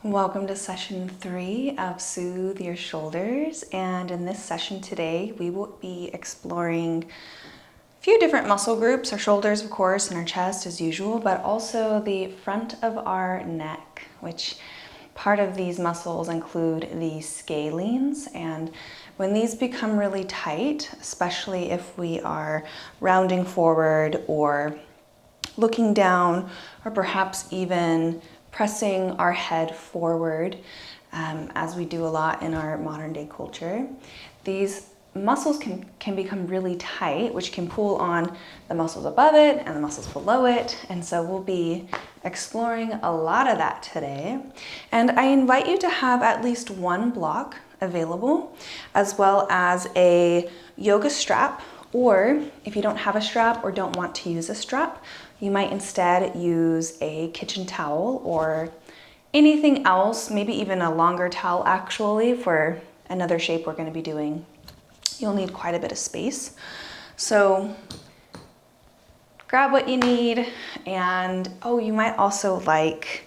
Welcome to session 3 of Soothe Your Shoulders, and in this session today we will be exploring a few different muscle groups, our shoulders of course and our chest as usual, but also the front of our neck, which part of these muscles include the scalenes, and when these become really tight, especially if we are rounding forward or looking down or perhaps even pressing our head forward, as we do a lot in our modern day culture, these muscles can become really tight, which can pull on the muscles above it and the muscles below it. And so we'll be exploring a lot of that today. And I invite you to have at least one block available, as well as a yoga strap, or if you don't have a strap or don't want to use a strap, you might instead use a kitchen towel or anything else, maybe even a longer towel actually for another shape we're going to be doing. You'll need quite a bit of space. So grab what you need, and you might also like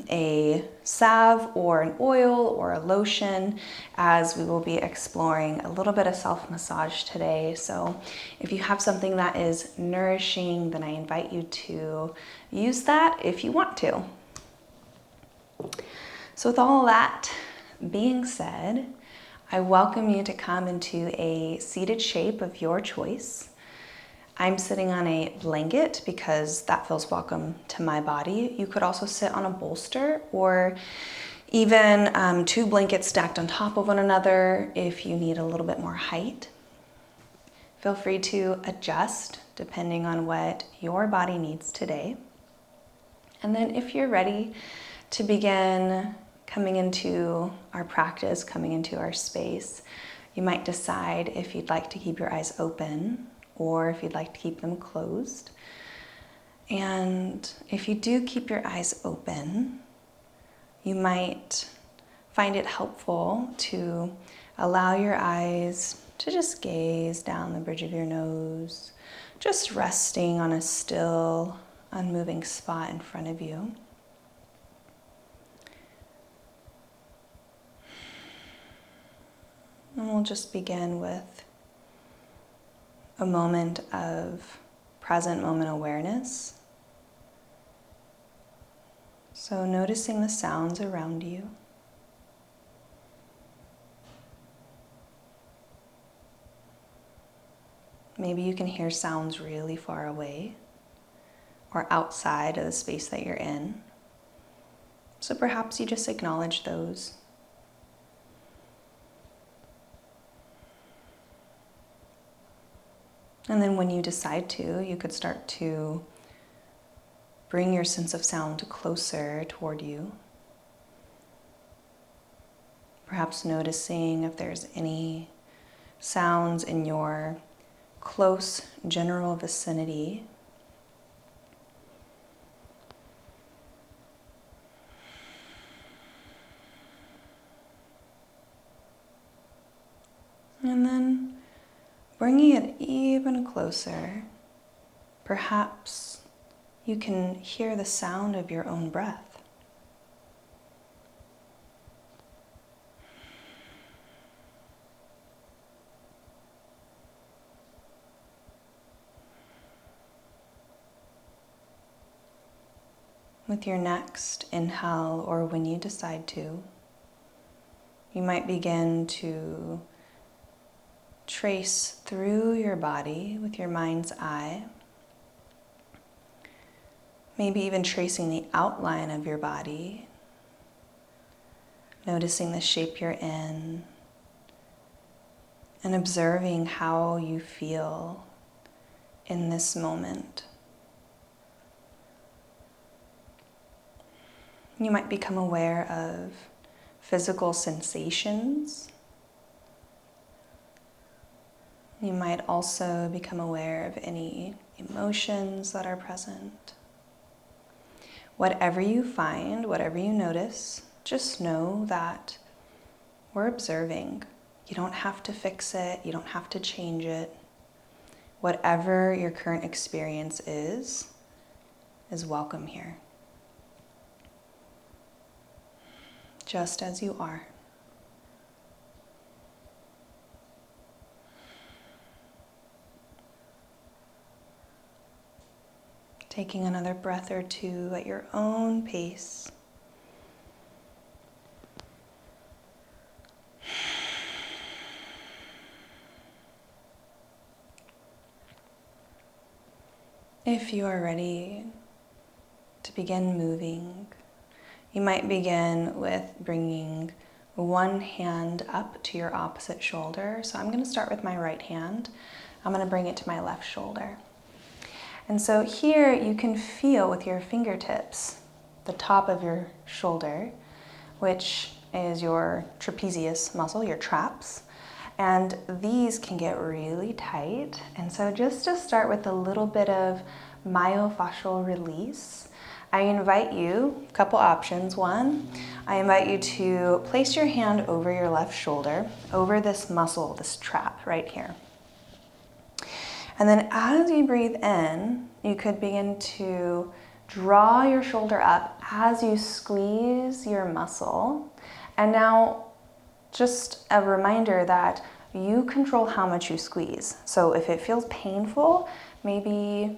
a salve or an oil or a lotion, as we will be exploring a little bit of self-massage today. So if you have something that is nourishing, then I invite you to use that if you want to. So with all that being said, I welcome you to come into a seated shape of your choice. I'm sitting on a blanket because that feels welcome to my body. You could also sit on a bolster or even 2 blankets stacked on top of one another if you need a little bit more height. Feel free to adjust depending on what your body needs today. And then if you're ready to begin coming into our practice, coming into our space, you might decide if you'd like to keep your eyes open or if you'd like to keep them closed. And if you do keep your eyes open, you might find it helpful to allow your eyes to just gaze down the bridge of your nose, just resting on a still, unmoving spot in front of you. And we'll just begin with a moment of present moment awareness. So noticing the sounds around you. Maybe you can hear sounds really far away or outside of the space that you're in. So perhaps you just acknowledge those. And then when you decide to, you could start to bring your sense of sound closer toward you. Perhaps noticing if there's any sounds in your close general vicinity. And then bringing it even closer, perhaps you can hear the sound of your own breath. With your next inhale, or when you decide to, you might begin to trace through your body with your mind's eye, maybe even tracing the outline of your body, noticing the shape you're in, and observing how you feel in this moment. You might become aware of physical sensations. You might also become aware of any emotions that are present. Whatever you find, whatever you notice, just know that we're observing. You don't have to fix it. You don't have to change it. Whatever your current experience is welcome here. just as you are. Taking another breath or two at your own pace. If you are ready to begin moving, you might begin with bringing one hand up to your opposite shoulder. So I'm going to start with my right hand. I'm going to bring it to my left shoulder. And so here you can feel with your fingertips the top of your shoulder, which is your trapezius muscle, your traps. And these can get really tight. And so just to start with a little bit of myofascial release, I invite you, a couple options. One, I invite you to place your hand over your left shoulder, over this muscle, this trap right here. And then as you breathe in, you could begin to draw your shoulder up as you squeeze your muscle. And now, just a reminder that you control how much you squeeze. So if it feels painful, maybe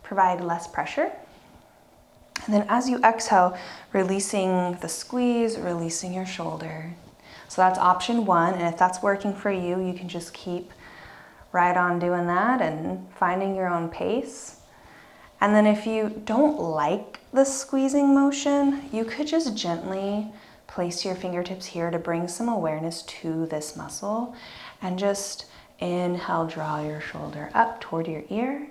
provide less pressure. And then as you exhale, releasing the squeeze, releasing your shoulder. So that's option one. And if that's working for you, you can just keep right on doing that and finding your own pace. And then if you don't like the squeezing motion, you could just gently place your fingertips here to bring some awareness to this muscle. And just inhale, draw your shoulder up toward your ear.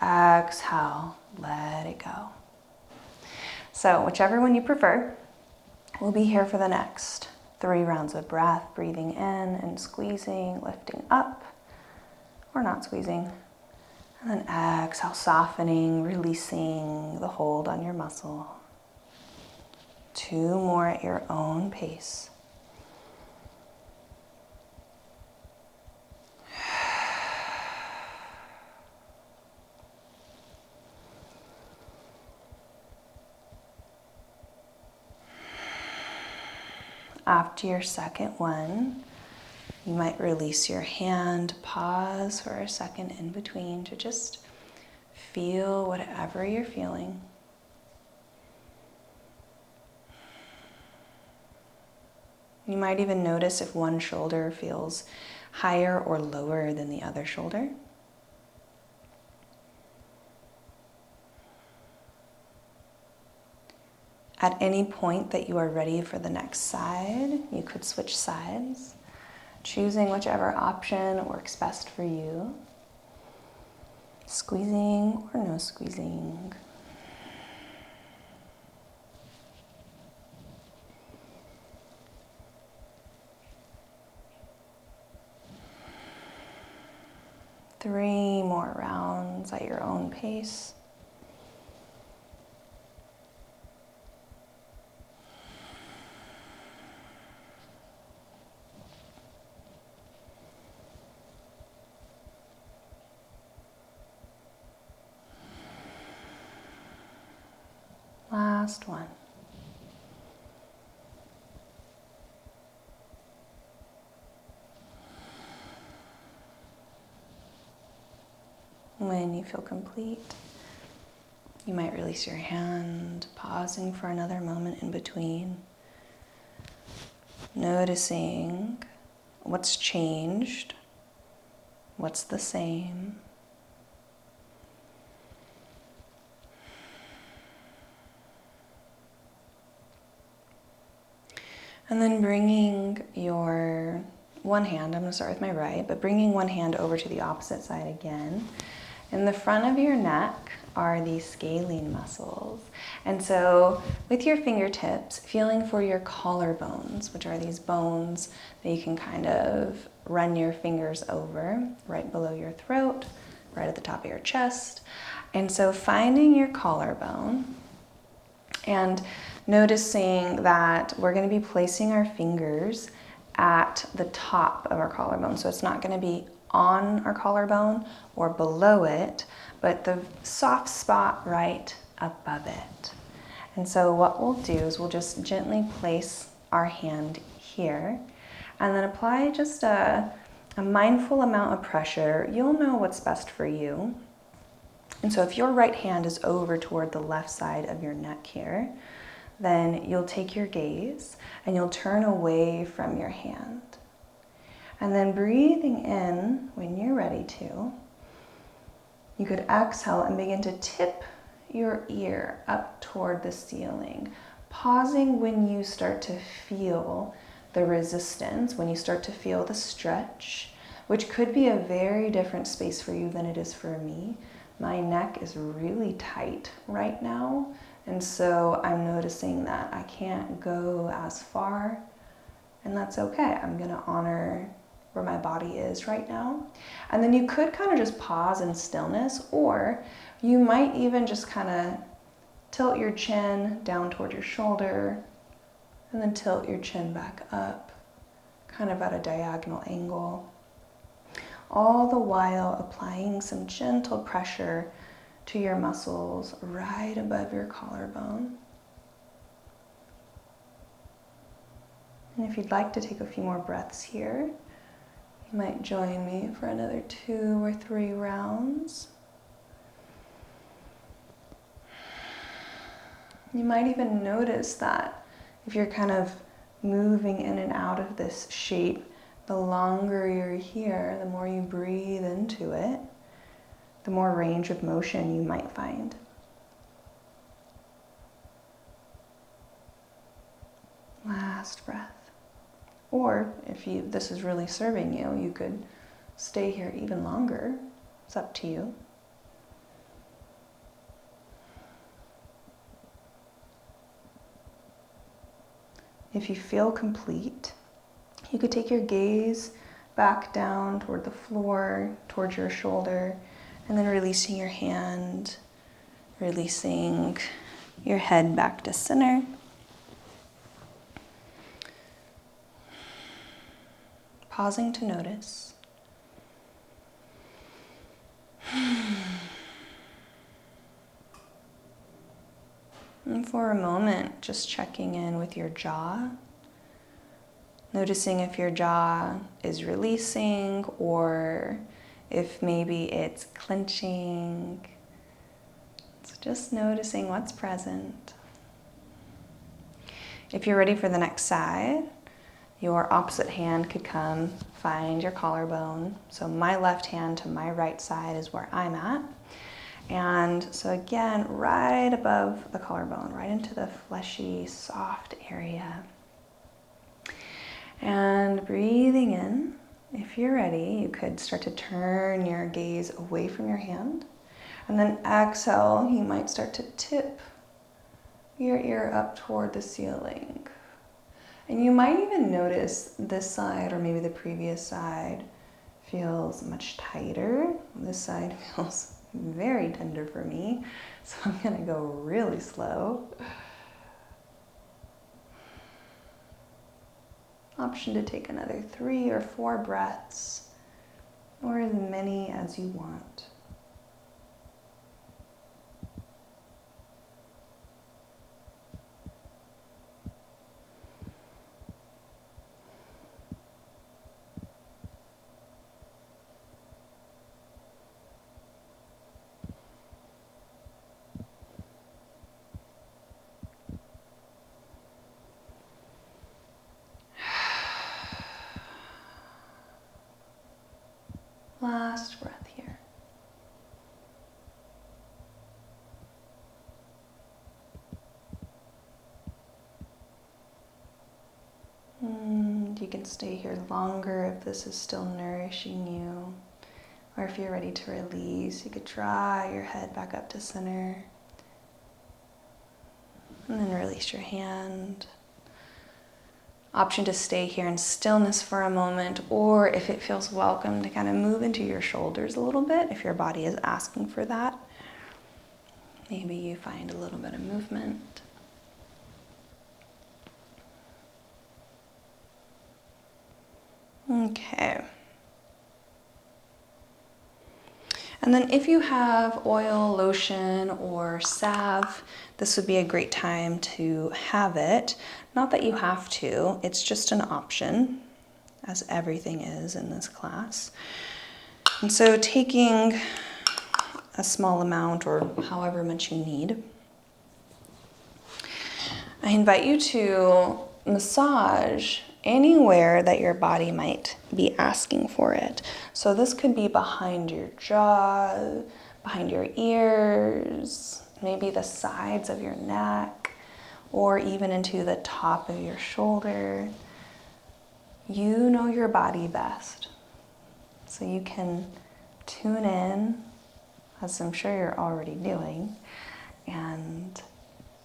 Exhale, let it go. So whichever one you prefer, we'll be here for the next 3 rounds of breath, breathing in and squeezing, lifting up, or not squeezing. And then exhale, softening, releasing the hold on your muscle. 2 more at your own pace. After your second one, you might release your hand, pause for a second in between to just feel whatever you're feeling. You might even notice if one shoulder feels higher or lower than the other shoulder. At any point that you are ready for the next side, you could switch sides, choosing whichever option works best for you. Squeezing or no squeezing. Three more rounds at your own pace. Last one. When you feel complete, you might release your hand, pausing for another moment in between, noticing what's changed, what's the same. And then bringing your one hand, I'm going to start with my right, but bringing one hand over to the opposite side again. In the front of your neck are these scalene muscles. And so with your fingertips, feeling for your collarbones, which are these bones that you can kind of run your fingers over right below your throat, right at the top of your chest. And so finding your collarbone and noticing that we're going to be placing our fingers at the top of our collarbone. So it's not going to be on our collarbone or below it, but the soft spot right above it. And so what we'll do is we'll just gently place our hand here and then apply just a mindful amount of pressure. You'll know what's best for you. And so if your right hand is over toward the left side of your neck here, then you'll take your gaze and you'll turn away from your hand. And then breathing in when you're ready to, you could exhale and begin to tip your ear up toward the ceiling, pausing when you start to feel the resistance, when you start to feel the stretch, which could be a very different space for you than it is for me. My neck is really tight right now, and so I'm noticing that I can't go as far, and that's okay. I'm gonna honor where my body is right now. And then you could kind of just pause in stillness, or you might even just kind of tilt your chin down toward your shoulder and then tilt your chin back up, kind of at a diagonal angle. All the while applying some gentle pressure to your muscles right above your collarbone. And if you'd like to take a few more breaths here, you might join me for another 2 or 3 rounds. You might even notice that if you're kind of moving in and out of this shape, the longer you're here, the more you breathe into it, the more range of motion you might find. Last breath. Or if this is really serving you, you could stay here even longer. It's up to you. If you feel complete, you could take your gaze back down toward the floor, towards your shoulder, and then releasing your hand, releasing your head back to center. Pausing to notice. And for a moment, just checking in with your jaw. Noticing if your jaw is releasing or if maybe it's clenching. So just noticing what's present. If you're ready for the next side, your opposite hand could come find your collarbone. So my left hand to my right side is where I'm at. And so again, right above the collarbone, right into the fleshy, soft area. And breathing in, if you're ready, you could start to turn your gaze away from your hand. And then exhale, you might start to tip your ear up toward the ceiling. And you might even notice this side or maybe the previous side feels much tighter. This side feels very tender for me. So I'm gonna go really slow. Option to take another 3 or 4 breaths, or as many as you want. Last breath here. And you can stay here longer if this is still nourishing you. Or if you're ready to release, you could draw your head back up to center. And then release your hand. Option to stay here in stillness for a moment, or if it feels welcome to kind of move into your shoulders a little bit, if your body is asking for that. Maybe you find a little bit of movement. Okay. And then if you have oil, lotion, or salve, this would be a great time to have it. Not that you have to, it's just an option, as everything is in this class. And so taking a small amount or however much you need, I invite you to massage anywhere that your body might be asking for it. So this could be behind your jaw, behind your ears, maybe the sides of your neck, or even into the top of your shoulder. You know your body best. So you can tune in, as I'm sure you're already doing, and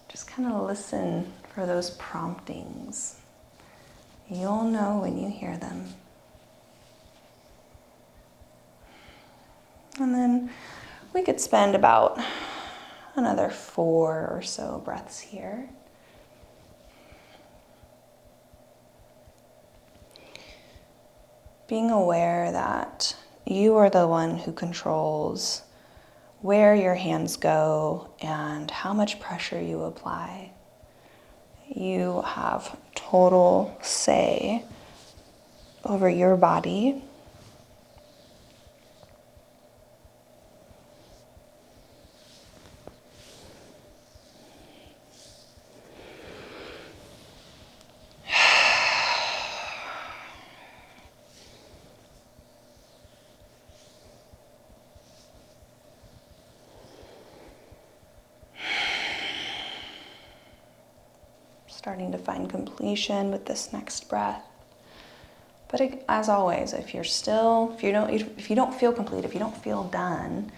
just kind of listen for those promptings. You'll know when you hear them. And then we could spend about another 4 or so breaths here. Being aware that you are the one who controls where your hands go and how much pressure you apply. You have total say over your body. Starting to find completion with this next breath. But as always, if you don't feel complete, if you don't feel done,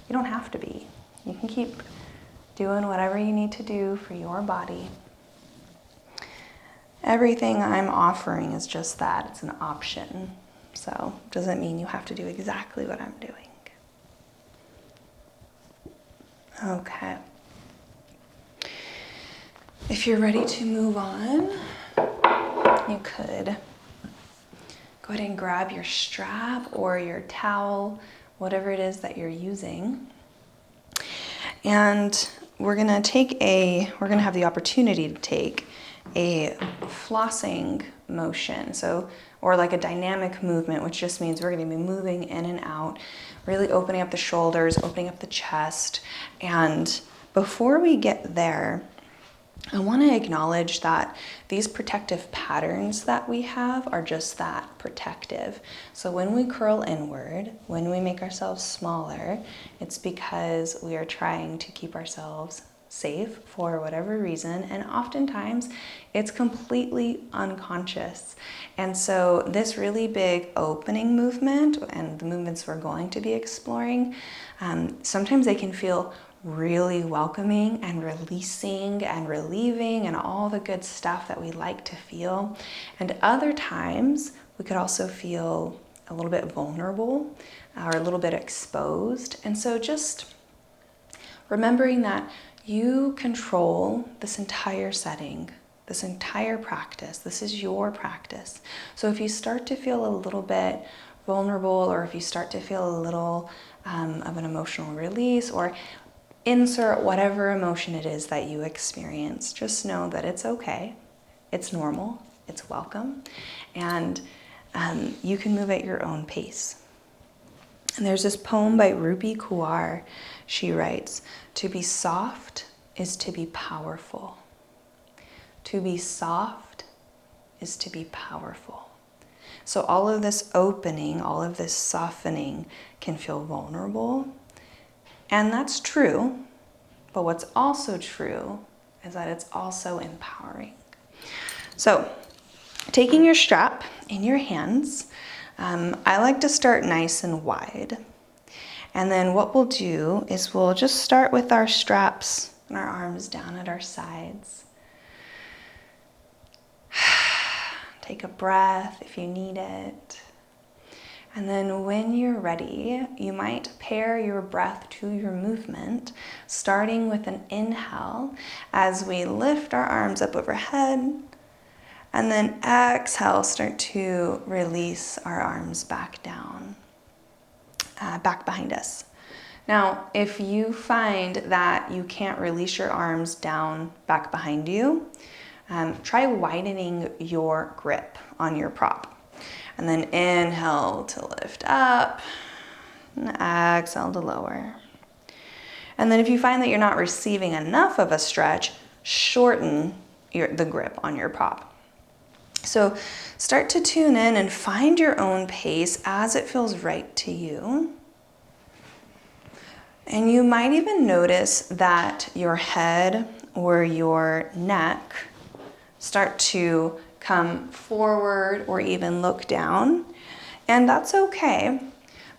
you don't have to be. You can keep doing whatever you need to do for your body. Everything I'm offering is just that, it's an option. So it doesn't mean you have to do exactly what I'm doing. Okay. If you're ready to move on, you could go ahead and grab your strap or your towel, whatever it is that you're using. And we're gonna have the opportunity to take a flossing motion. Or like a dynamic movement, which just means we're gonna be moving in and out, really opening up the shoulders, opening up the chest. And before we get there, I want to acknowledge that these protective patterns that we have are just that, protective. So when we curl inward, when we make ourselves smaller, it's because we are trying to keep ourselves safe for whatever reason, and oftentimes it's completely unconscious. And so this really big opening movement and the movements we're going to be exploring, sometimes they can feel really welcoming and releasing and relieving and all the good stuff that we like to feel. And other times we could also feel a little bit vulnerable or a little bit exposed. And so just remembering that you control this entire setting, this entire practice. This is your practice. So if you start to feel a little bit vulnerable, or if you start to feel a little of an emotional release, or insert whatever emotion it is that you experience, just know that it's okay, it's normal, it's welcome, and you can move at your own pace. And there's this poem by Rupi Kuar. She writes, "To be soft is to be powerful. To be soft is to be powerful." So all of this opening, all of this softening can feel vulnerable. And that's true, but what's also true is that it's also empowering. So, taking your strap in your hands, I like to start nice and wide. And then what we'll do is we'll just start with our straps and our arms down at our sides. Take a breath if you need it. And then when you're ready, you might pair your breath to your movement, starting with an inhale as we lift our arms up overhead, and then exhale, start to release our arms back down, back behind us. Now, if you find that you can't release your arms down back behind you, try widening your grip on your prop. And then inhale to lift up, and exhale to lower. And then if you find that you're not receiving enough of a stretch, shorten the grip on your prop. So start to tune in and find your own pace as it feels right to you. And you might even notice that your head or your neck start to come forward or even look down. And that's okay.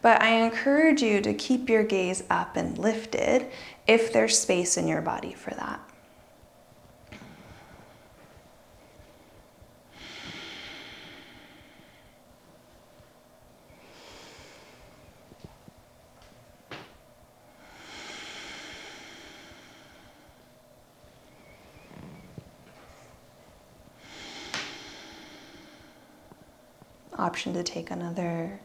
But I encourage you to keep your gaze up and lifted if there's space in your body for that. Option to take another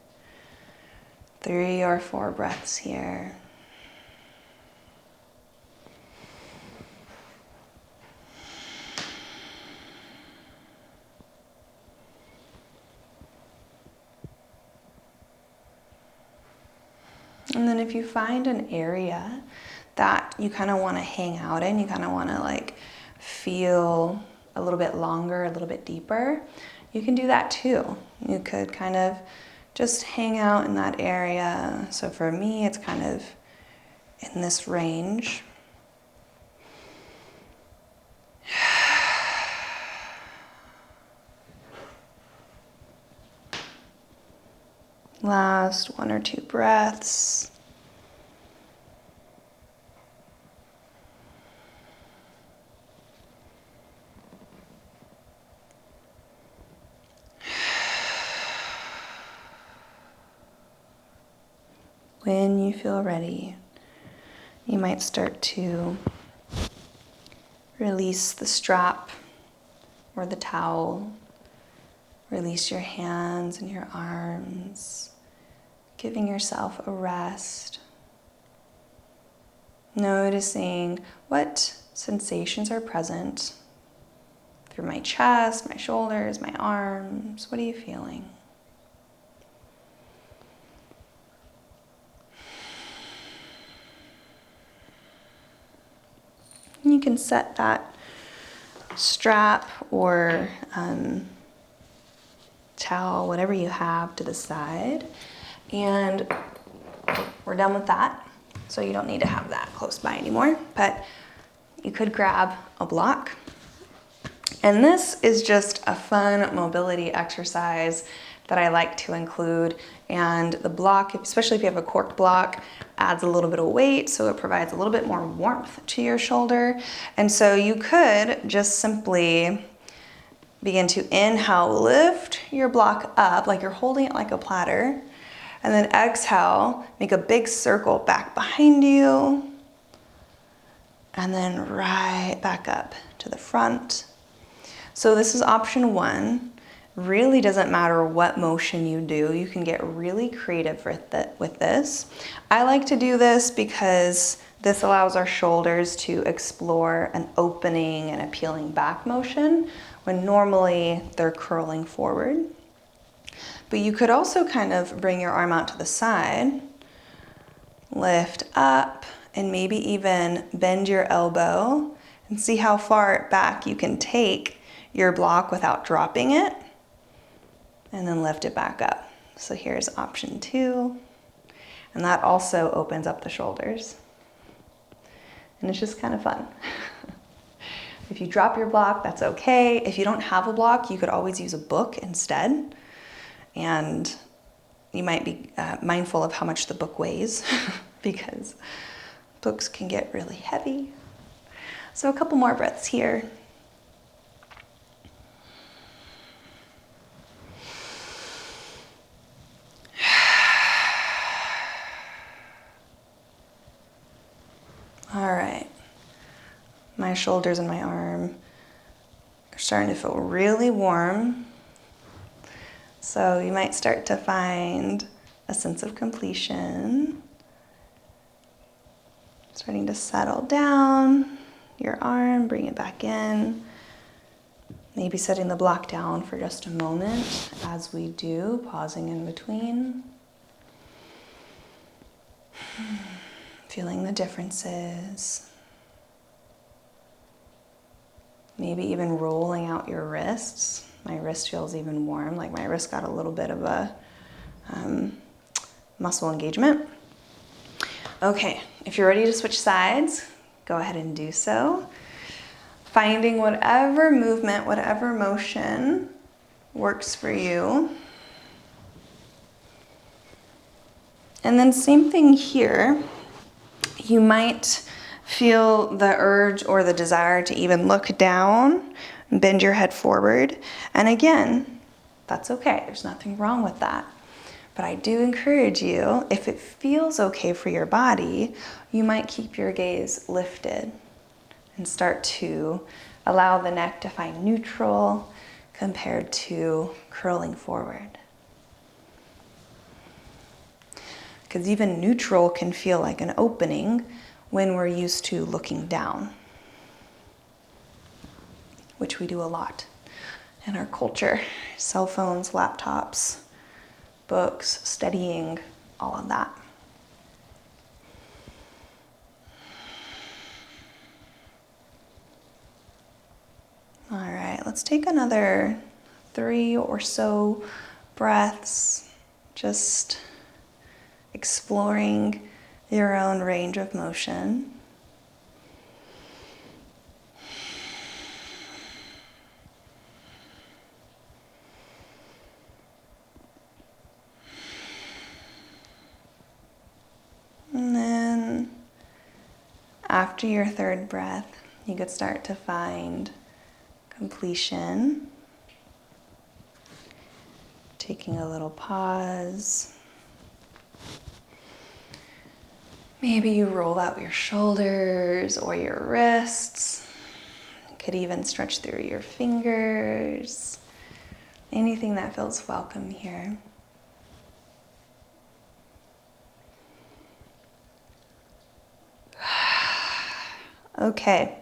3 or 4 breaths here. And then if you find an area that you kind of want to hang out in, you kind of want to like feel a little bit longer, a little bit deeper, you can do that too. You could kind of just hang out in that area. So for me, it's kind of in this range. Last 1 or 2 breaths. When you feel ready, you might start to release the strap or the towel. Release your hands and your arms, giving yourself a rest. Noticing what sensations are present through my chest, my shoulders, my arms. What are you feeling? You can set that strap or towel, whatever you have, to the side. And we're done with that. So you don't need to have that close by anymore. But you could grab a block. And this is just a fun mobility exercise that I like to include. And the block, especially if you have a cork block, adds a little bit of weight, so it provides a little bit more warmth to your shoulder. And so you could just simply begin to inhale, lift your block up like you're holding it like a platter. And then exhale, make a big circle back behind you. And then right back up to the front. So this is option 1. Really doesn't matter what motion you do. You can get really creative with this. I like to do this because this allows our shoulders to explore an opening and a peeling back motion when normally they're curling forward. But you could also kind of bring your arm out to the side, lift up, and maybe even bend your elbow and see how far back you can take your block without dropping it. And then lift it back up. So here's option 2. And that also opens up the shoulders. And it's just kind of fun. If you drop your block, that's okay. If you don't have a block, you could always use a book instead. And you might be mindful of how much the book weighs because books can get really heavy. So a couple more breaths here. All right, my shoulders and my arm are starting to feel really warm. So you might start to find a sense of completion. Starting to settle down your arm, bring it back in. Maybe setting the block down for just a moment as we do, pausing in between. Feeling the differences. Maybe even rolling out your wrists. My wrist feels even warm, like my wrist got a little bit of a muscle engagement. Okay, if you're ready to switch sides, go ahead and do so. Finding whatever movement, whatever motion works for you. And then same thing here. You might feel the urge or the desire to even look down and bend your head forward. And again, that's okay. There's nothing wrong with that. But I do encourage you, if it feels okay for your body, you might keep your gaze lifted and start to allow the neck to find neutral compared to curling forward. Because even neutral can feel like an opening when we're used to looking down, which we do a lot in our culture. Cell phones, laptops, books, studying, all of that. All right, let's take another 3 or so breaths, just exploring your own range of motion. And then after your 3rd breath, you could start to find completion. Taking a little pause. Maybe you roll out your shoulders or your wrists. You could even stretch through your fingers. Anything that feels welcome here. Okay.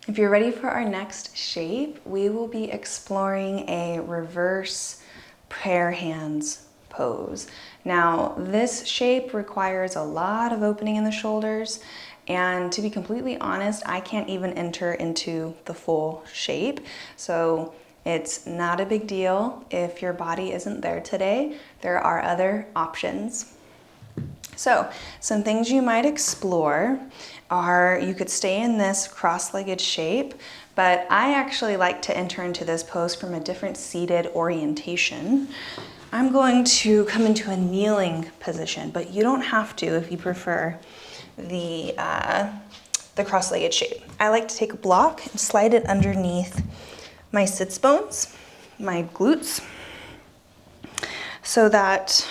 If you're ready for our next shape, we will be exploring a reverse prayer hands pose. Now, this shape requires a lot of opening in the shoulders, and to be completely honest, I can't even enter into the full shape. So it's not a big deal if your body isn't there today. There are other options. So some things you might explore are, you could stay in this cross-legged shape, but I actually like to enter into this pose from a different seated orientation. I'm going to come into a kneeling position, but you don't have to if you prefer the cross-legged shape. I like to take a block and slide it underneath my sits bones, my glutes, so that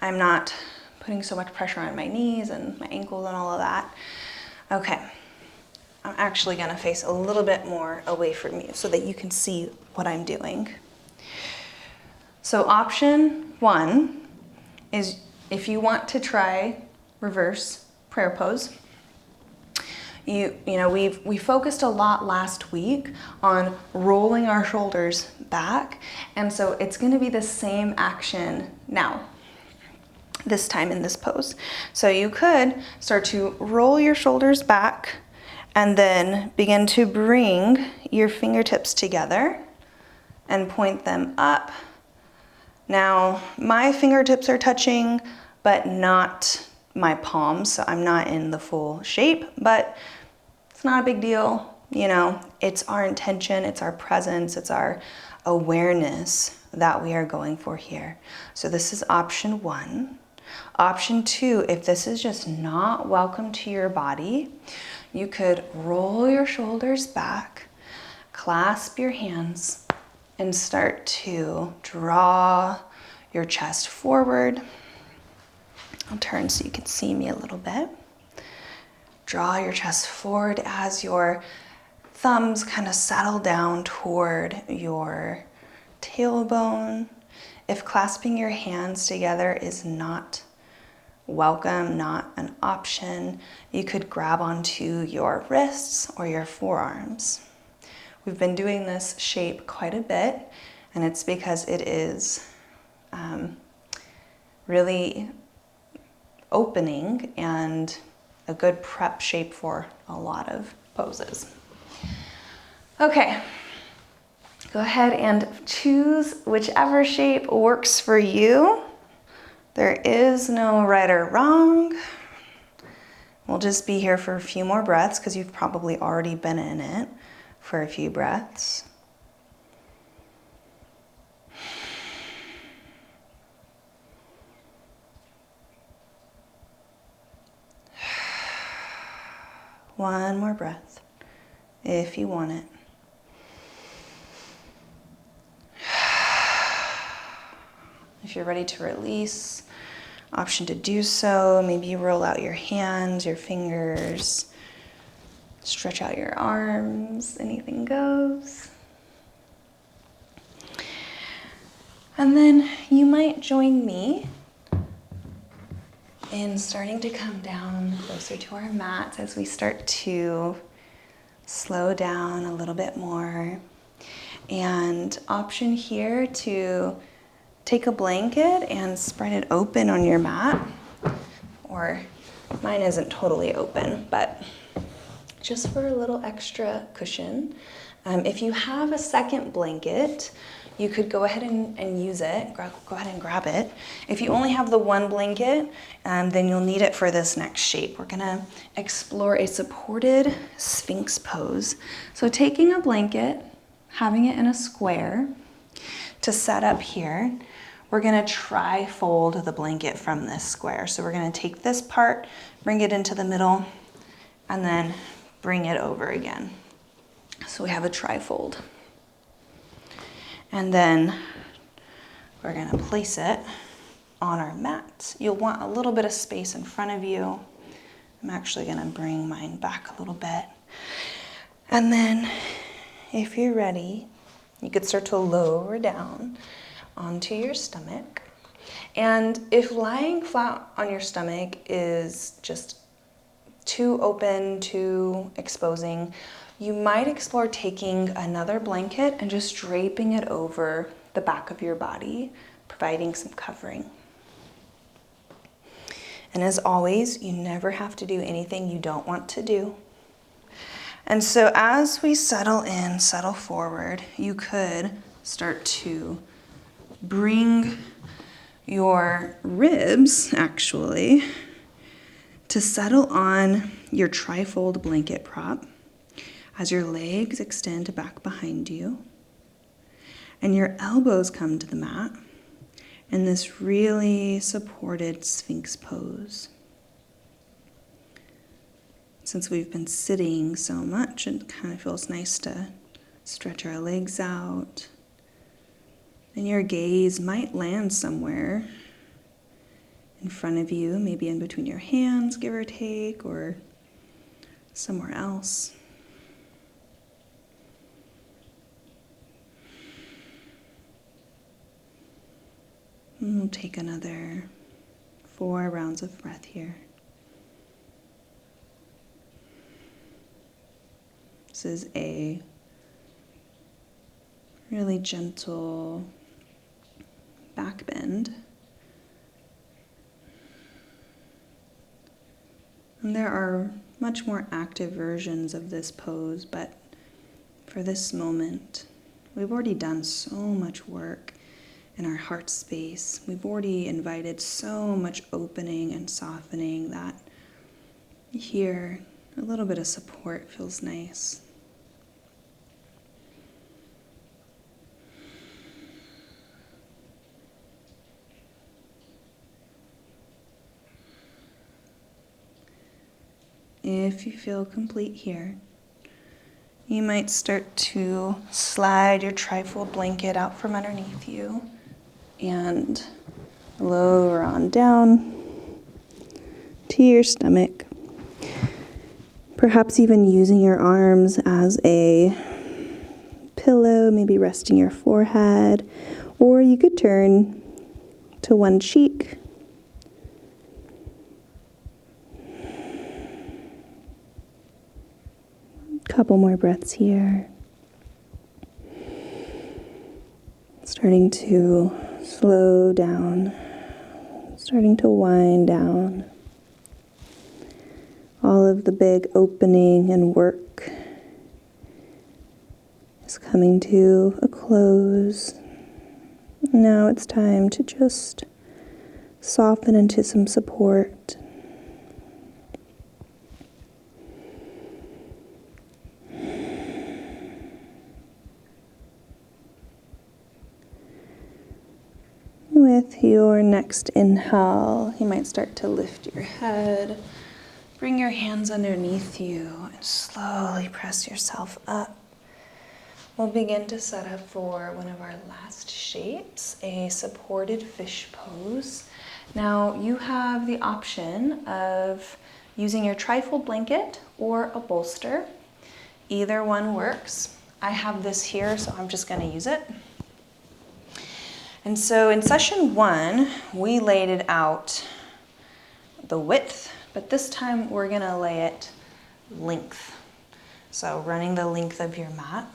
I'm not putting so much pressure on my knees and my ankles and all of that. Okay, I'm actually gonna face a little bit more away from you so that you can see what I'm doing. So option 1 is, if you want to try reverse prayer pose, you know, we focused a lot last week on rolling our shoulders back, and so it's gonna be the same action now, this time in this pose. So you could start to roll your shoulders back and then begin to bring your fingertips together and point them up. Now, my fingertips are touching, but not my palms, so I'm not in the full shape, but it's not a big deal. You know, it's our intention, it's our presence, it's our awareness that we are going for here. So this is option 1. Option 2, if this is just not welcome to your body, you could roll your shoulders back, clasp your hands, and start to draw your chest forward. I'll turn so you can see me a little bit. Draw your chest forward as your thumbs kind of settle down toward your tailbone. If clasping your hands together is not welcome, not an option. You could grab onto your wrists or your forearms. We've been doing this shape quite a bit, and it's because it is really opening and a good prep shape for a lot of poses. Okay, go ahead and choose whichever shape works for you. There is no right or wrong. We'll just be here for a few more breaths because you've probably already been in it for a few breaths. One more breath, if you want it. If you're ready to release, option to do so. Maybe you roll out your hands, your fingers, stretch out your arms, anything goes. And then you might join me in starting to come down closer to our mats as we start to slow down a little bit more. And option here to take a blanket and spread it open on your mat, or mine isn't totally open, but just for a little extra cushion. If you have a second blanket, you could go ahead and use it, go ahead and grab it. If you only have the one blanket, then you'll need it for this next shape. We're gonna explore a supported Sphinx pose. So taking a blanket, having it in a square to set up here, we're gonna tri-fold the blanket from this square. So we're gonna take this part, bring it into the middle, and then bring it over again. So we have a tri-fold. And then we're gonna place it on our mat. You'll want a little bit of space in front of you. I'm actually gonna bring mine back a little bit. And then if you're ready, you could start to lower down onto your stomach. And if lying flat on your stomach is just too open, too exposing, you might explore taking another blanket and just draping it over the back of your body, providing some covering. And as always, you never have to do anything you don't want to do. And so as we settle in, settle forward, you could start to bring your ribs, actually, to settle on your tri-fold blanket prop as your legs extend back behind you and your elbows come to the mat in this really supported Sphinx pose. Since we've been sitting so much, it kind of feels nice to stretch our legs out. And your gaze might land somewhere in front of you, maybe in between your hands, give or take, or somewhere else. And we'll take another 4 rounds of breath here. This is a really gentle back bend. And there are much more active versions of this pose, but for this moment, we've already done so much work in our heart space. We've already invited so much opening and softening that here, a little bit of support feels nice. If you feel complete here, you might start to slide your tri-fold blanket out from underneath you and lower on down to your stomach. Perhaps even using your arms as a pillow, maybe resting your forehead, or you could turn to one cheek Couple more breaths here. Starting to slow down, starting to wind down. All of the big opening and work is coming to a close. Now it's time to just soften into some support. With your next inhale, you might start to lift your head. Bring your hands underneath you and slowly press yourself up. We'll begin to set up for one of our last shapes, a supported fish pose. Now you have the option of using your trifold blanket or a bolster. Either one works. I have this here, so I'm just going to use it. And so in session 1, we laid it out the width, but this time we're going to lay it length. So running the length of your mat.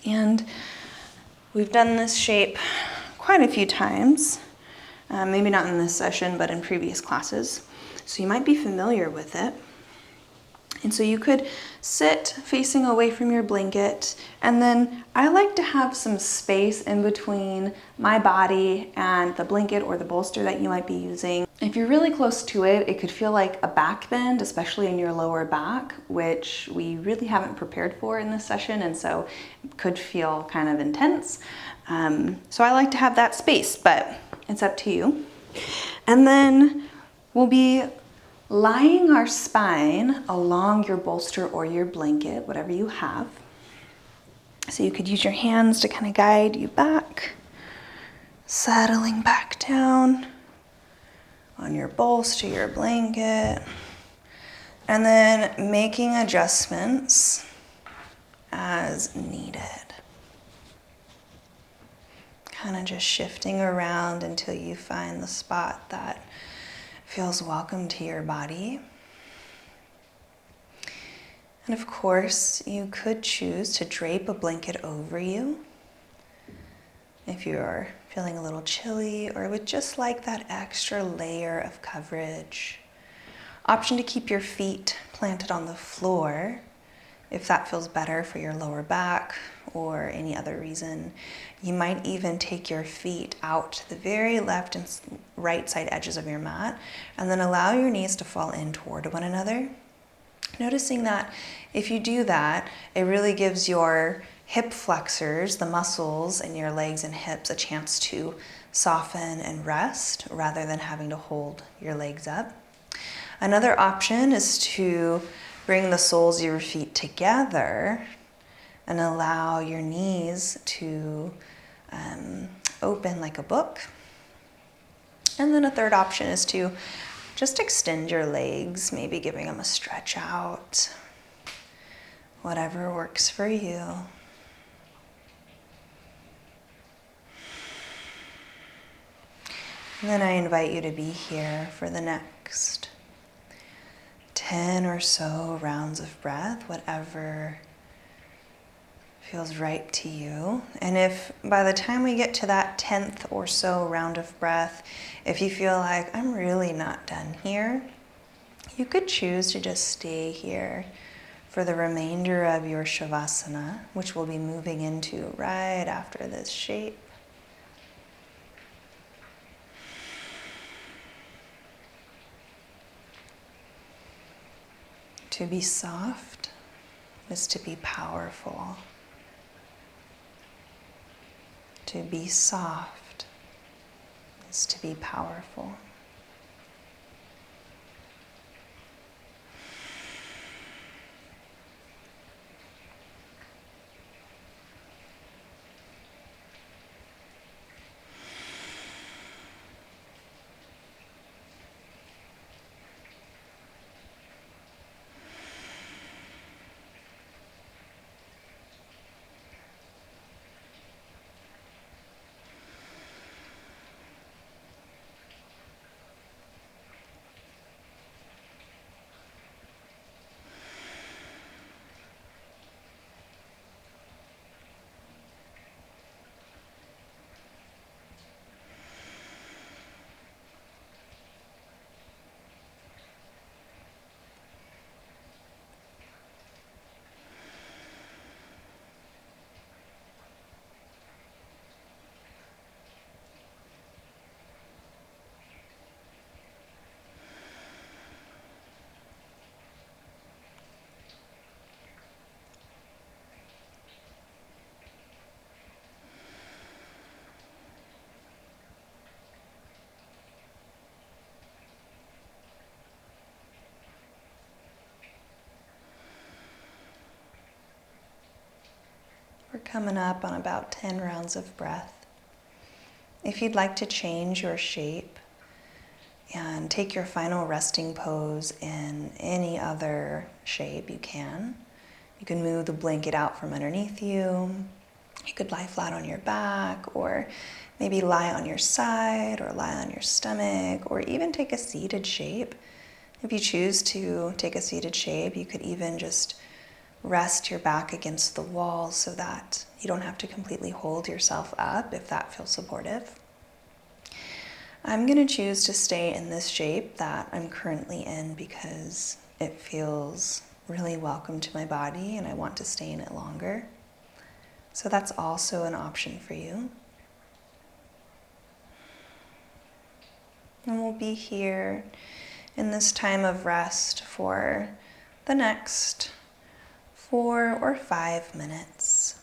And we've done this shape quite a few times, maybe not in this session, but in previous classes. So you might be familiar with it. And so you could sit facing away from your blanket, and then I like to have some space in between my body and the blanket or the bolster that you might be using. If you're really close to it, it could feel like a back bend, especially in your lower back, which we really haven't prepared for in this session, and so it could feel kind of intense. So I like to have that space, but it's up to you. And then we'll be lying our spine along your bolster or your blanket, whatever you have. So you could use your hands to kind of guide you back, settling back down on your bolster, your blanket, and then making adjustments as needed. Kind of just shifting around until you find the spot that feels welcome to your body. And of course, you could choose to drape a blanket over you if you're feeling a little chilly or would just like that extra layer of coverage. Option to keep your feet planted on the floor if that feels better for your lower back or any other reason. You might even take your feet out to the very left and right side edges of your mat and then allow your knees to fall in toward one another. Noticing that if you do that, it really gives your hip flexors, the muscles in your legs and hips, a chance to soften and rest rather than having to hold your legs up. Another option is to bring the soles of your feet together and allow your knees to open like a book. And then a third option is to just extend your legs, maybe giving them a stretch out, whatever works for you. And then I invite you to be here for the next 10 or so rounds of breath, whatever feels right to you. And if by the time we get to that 10th or so round of breath, if you feel like I'm really not done here, you could choose to just stay here for the remainder of your Shavasana, which we'll be moving into right after this shape. To be soft is to be powerful. To be soft is to be powerful. coming up on about 10 rounds of breath. If you'd like to change your shape and take your final resting pose in any other shape, you can. You can move the blanket out from underneath you. You could lie flat on your back, or maybe lie on your side, or lie on your stomach, or even take a seated shape. If you choose to take a seated shape, you could even just rest your back against the wall so that you don't have to completely hold yourself up if that feels supportive. I'm going to choose to stay in this shape that I'm currently in because it feels really welcome to my body and I want to stay in it longer. So that's also an option for you. And we'll be here in this time of rest for the next 4 or 5 minutes.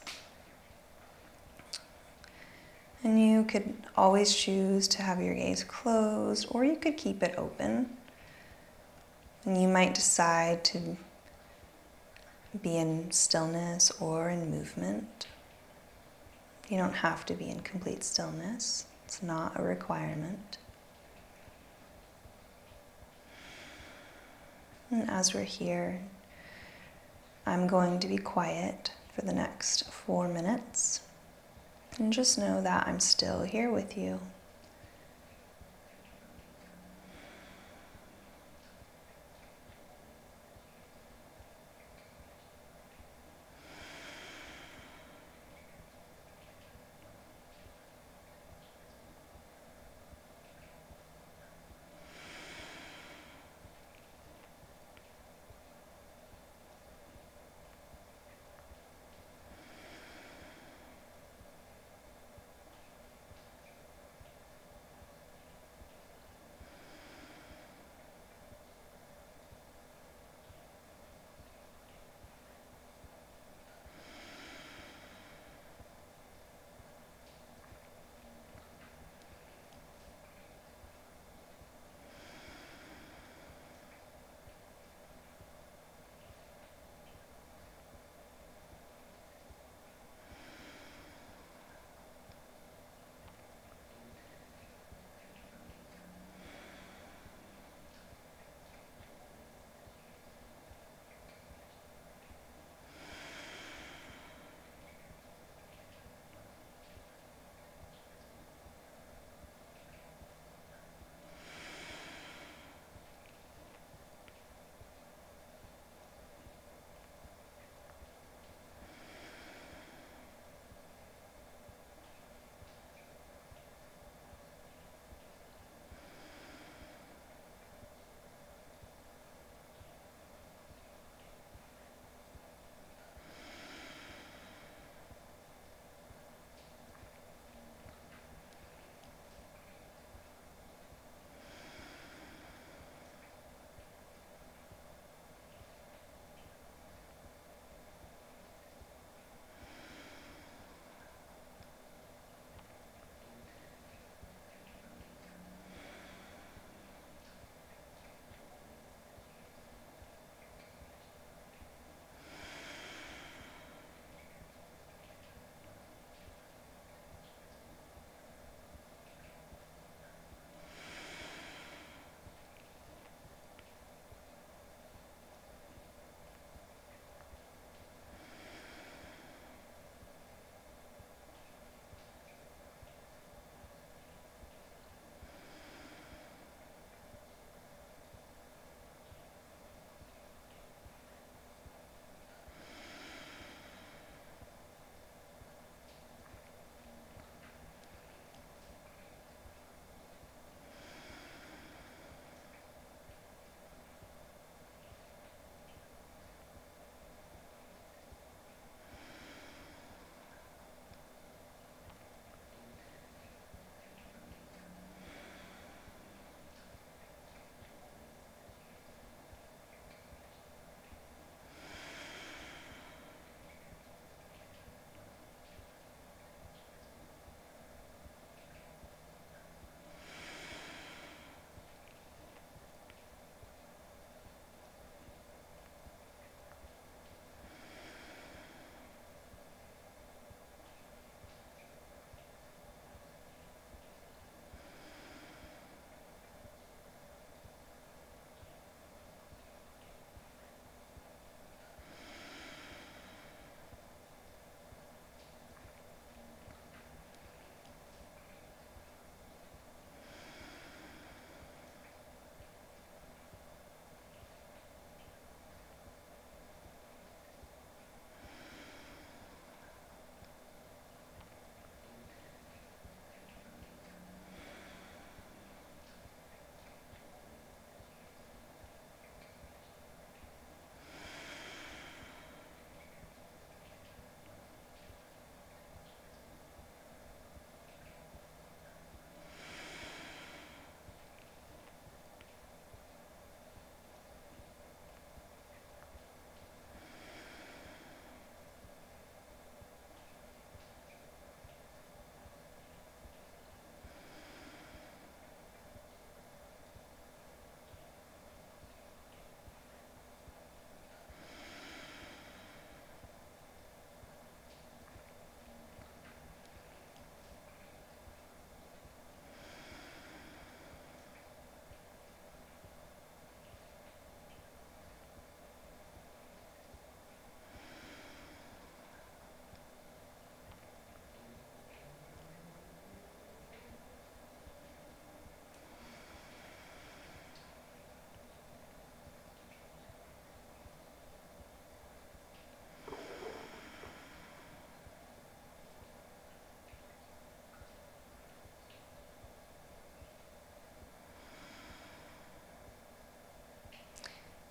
And you could always choose to have your gaze closed, or you could keep it open. And you might decide to be in stillness or in movement. You don't have to be in complete stillness. It's not a requirement. And as we're here, I'm going to be quiet for the next 4 minutes. And just know that I'm still here with you.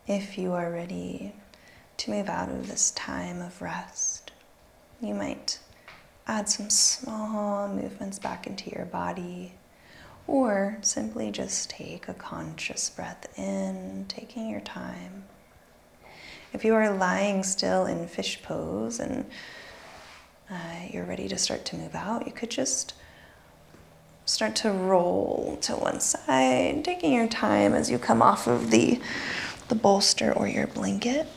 If you are ready to move out of this time of rest, you might add some small movements back into your body, or simply just take a conscious breath in, taking your time. If you are lying still in fish pose and you're ready to start to move out, you could just start to roll to one side, taking your time as you come off of the bolster or your blanket.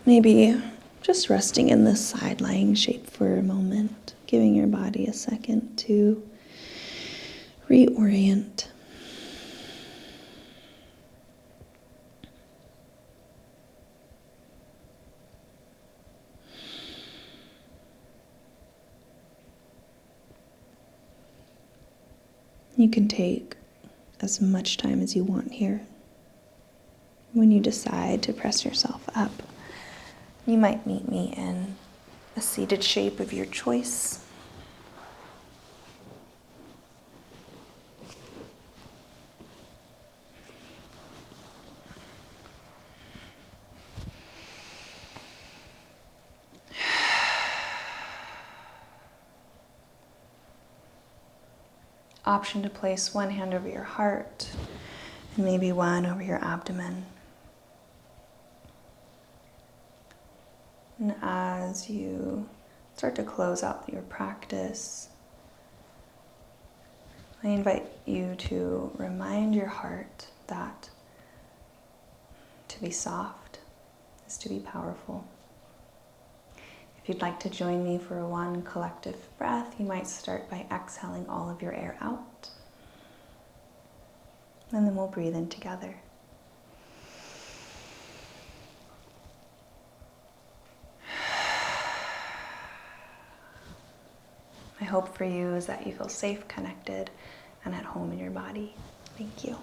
Maybe just resting in this side lying shape for a moment, giving your body a second to reorient. You can take as much time as you want here. When you decide to press yourself up, you might meet me in a seated shape of your choice. Option to place one hand over your heart and maybe one over your abdomen. And as you start to close out your practice, I invite you to remind your heart that to be soft is to be powerful. If you'd like to join me for one collective breath, you might start by exhaling all of your air out. And then we'll breathe in together. My hope for you is that you feel safe, connected, and at home in your body. Thank you.